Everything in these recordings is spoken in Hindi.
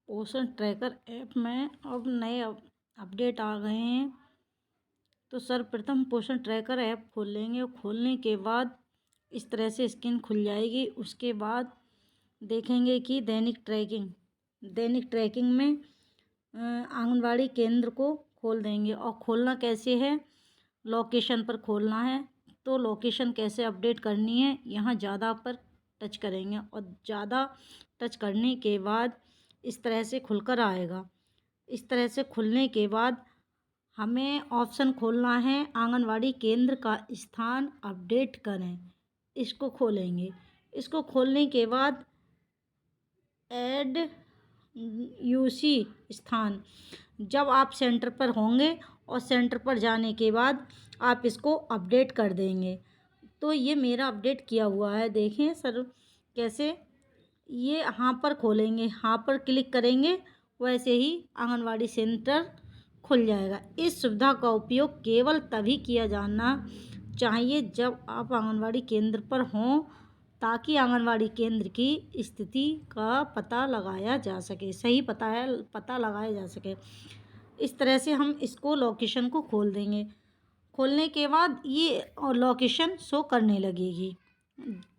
पोषण ट्रैकर ऐप में अब नए अपडेट आ गए हैं। तो सर्वप्रथम पोषण ट्रैकर ऐप खोल लेंगे और खोलने के बाद इस तरह से स्क्रीन खुल जाएगी। उसके बाद देखेंगे कि दैनिक ट्रैकिंग में आंगनवाड़ी केंद्र को खोल देंगे। और खोलना कैसे है, लोकेशन पर खोलना है। तो लोकेशन कैसे अपडेट करनी है, यहाँ ज़्यादा पर टच करेंगे और ज़्यादा टच करने के बाद इस तरह से खुलकर आएगा। इस तरह से खुलने के बाद हमें ऑप्शन खोलना है आंगनवाड़ी केंद्र का स्थान अपडेट करें। इसको खोलेंगे। इसको खोलने के बाद ऐड यूसी स्थान, जब आप सेंटर पर होंगे और सेंटर पर जाने के बाद आप इसको अपडेट कर देंगे। तो ये मेरा अपडेट किया हुआ है। देखें सर कैसे, ये यहाँ पर खोलेंगे, यहाँ पर क्लिक करेंगे, वैसे ही आंगनवाड़ी सेंटर खुल जाएगा। इस सुविधा का उपयोग केवल तभी किया जाना चाहिए जब आप आंगनवाड़ी केंद्र पर हों, ताकि आंगनवाड़ी केंद्र की स्थिति का पता लगाया जा सके, सही पता लगाया जा सके। इस तरह से हम इसको लोकेशन को खोल देंगे। खोलने के बाद ये लोकेशन शो करने लगेगी,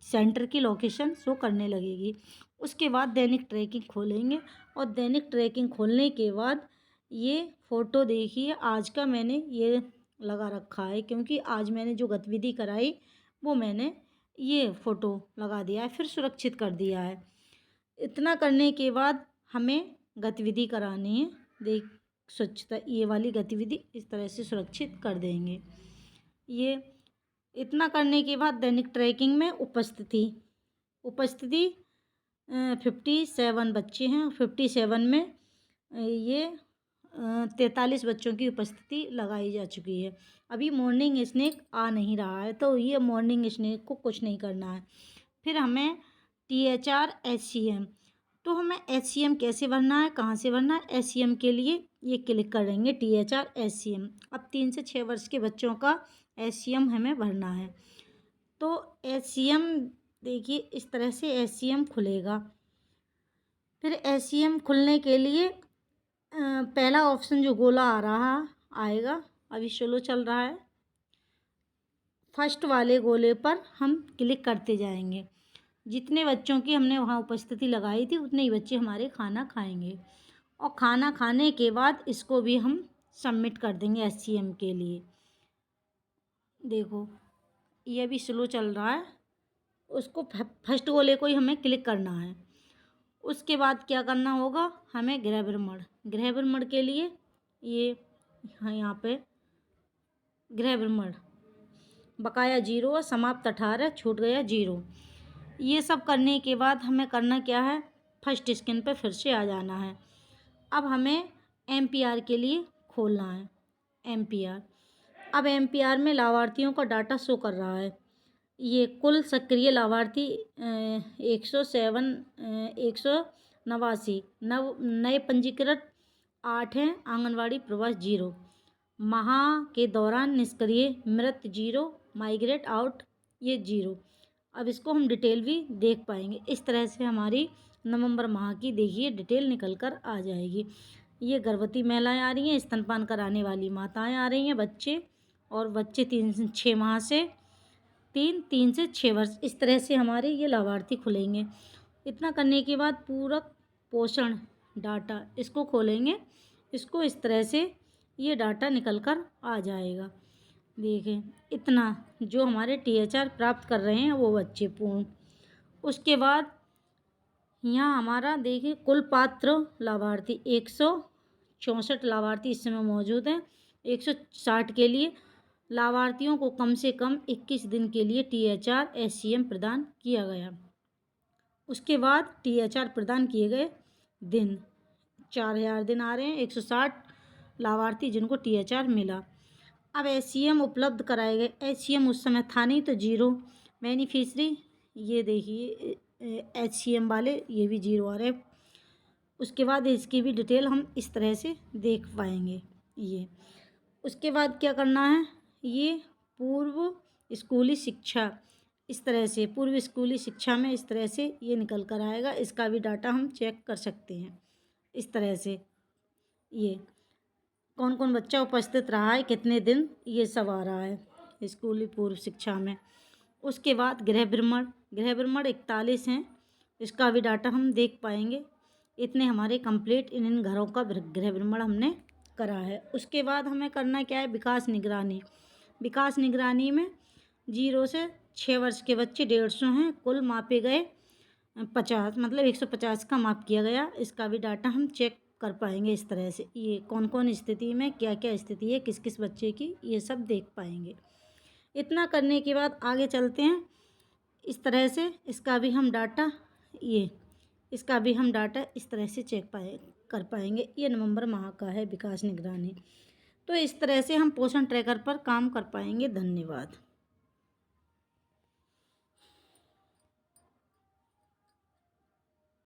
सेंटर की लोकेशन शो करने लगेगी। उसके बाद दैनिक ट्रैकिंग खोलेंगे और दैनिक ट्रैकिंग खोलने के बाद ये फ़ोटो देखिए, आज का मैंने ये लगा रखा है क्योंकि आज मैंने जो गतिविधि कराई वो मैंने ये फ़ोटो लगा दिया है, फिर सुरक्षित कर दिया है। इतना करने के बाद हमें गतिविधि करानी है। देख स्वच्छता, ये वाली गतिविधि इस तरह से सुरक्षित कर देंगे। ये इतना करने के बाद दैनिक ट्रैकिंग में उपस्थिति 57 बच्चे हैं। 57 में ये 43 बच्चों की उपस्थिति लगाई जा चुकी है। अभी मॉर्निंग स्नैक आ नहीं रहा है, तो ये मॉर्निंग स्नैक को कुछ नहीं करना है। फिर हमें THR HCM, तो हमें HCM कैसे भरना है, कहाँ से भरना है, HCM के लिए ये क्लिक करेंगे THR HCM। अब 3 से 6 वर्ष के बच्चों का HCM हमें भरना है। तो HCM देखिए इस तरह से HCM खुलेगा। फिर HCM खुलने के लिए पहला ऑप्शन जो गोला आ रहा आएगा, अभी स्लो चल रहा है, फर्स्ट वाले गोले पर हम क्लिक करते जाएंगे। जितने बच्चों की हमने वहाँ उपस्थिति लगाई थी उतने ही बच्चे हमारे खाना खाएंगे। और खाना खाने के बाद इसको भी हम सबमिट कर देंगे HCM के लिए। देखो ये भी स्लो चल रहा है, उसको फर्स्ट गोले को ही हमें क्लिक करना है। उसके बाद क्या करना होगा, हमें गृह भ्रमण के लिए ये यहाँ पे गृह भ्रमण बकाया 0 और समाप्त 18, छूट गया 0। ये सब करने के बाद हमें करना क्या है, फर्स्ट स्क्रीन पे फिर से आ जाना है। अब हमें MPR के लिए खोलना है। MPR, अब MPR में लाभार्थियों का डाटा शो कर रहा है। ये कुल सक्रिय लाभार्थी 189 नए पंजीकृत 8 हैं। आंगनवाड़ी प्रवास 0, माह के दौरान निष्क्रिय मृत 0, माइग्रेट आउट ये 0। अब इसको हम डिटेल भी देख पाएंगे। इस तरह से हमारी नवंबर माह की देखिए डिटेल निकल कर आ जाएगी। ये गर्भवती महिलाएं आ रही हैं, स्तनपान कराने वाली माताएं आ रही हैं, बच्चे 3 से 6 माह से 3 से 6 वर्ष, इस तरह से हमारे ये लाभार्थी खुलेंगे। इतना करने के बाद पूरक पोषण डाटा इसको खोलेंगे। इसको इस तरह से ये डाटा निकल कर आ जाएगा। देखें इतना जो हमारे THR प्राप्त कर रहे हैं वो बच्चे पूर्ण। उसके बाद यहाँ हमारा देखिए कुल पात्र लाभार्थी 164 लाभार्थी इस समय मौजूद हैं। 160 के लिए लाभार्थियों को कम से कम 21 दिन के लिए THR HCM प्रदान किया गया। उसके बाद THR प्रदान किए गए दिन 4000 दिन आ रहे हैं। 160 लाभार्थी जिनको THR मिला। अब HCM उपलब्ध कराए गए, HCM उस समय था नहीं तो 0 बेनिफिशरी, ये देखिए HCM वाले ये भी 0 आ रहे। उसके बाद इसकी भी डिटेल हम इस तरह से देख पाएंगे। ये उसके बाद क्या करना है, ये पूर्व स्कूली शिक्षा, इस तरह से पूर्व स्कूली शिक्षा में इस तरह से ये निकल कर आएगा। इसका भी डाटा हम चेक कर सकते हैं। इस तरह से ये कौन कौन बच्चा उपस्थित रहा है, कितने दिन, ये सब आ रहा है स्कूली पूर्व शिक्षा में। उसके बाद गृह भ्रमण 41 हैं, इसका भी डाटा हम देख पाएंगे। इतने हमारे कंप्लीट इन घरों का गृह भ्रमण हमने करा है। उसके बाद हमें करना क्या है, विकास निगरानी। विकास निगरानी में 0 से 6 वर्ष के बच्चे 150 हैं, कुल मापे गए 50, मतलब 150 का माप किया गया। इसका भी डाटा हम चेक कर पाएंगे इस तरह से, ये कौन कौन स्थिति में क्या क्या स्थिति है किस किस बच्चे की, ये सब देख पाएंगे। इतना करने के बाद आगे चलते हैं इस तरह से, इसका भी हम डाटा इस तरह से कर पाएंगे। ये नवंबर माह का है विकास निगरानी। तो इस तरह से हम पोषण ट्रैकर पर काम कर पाएंगे। धन्यवाद।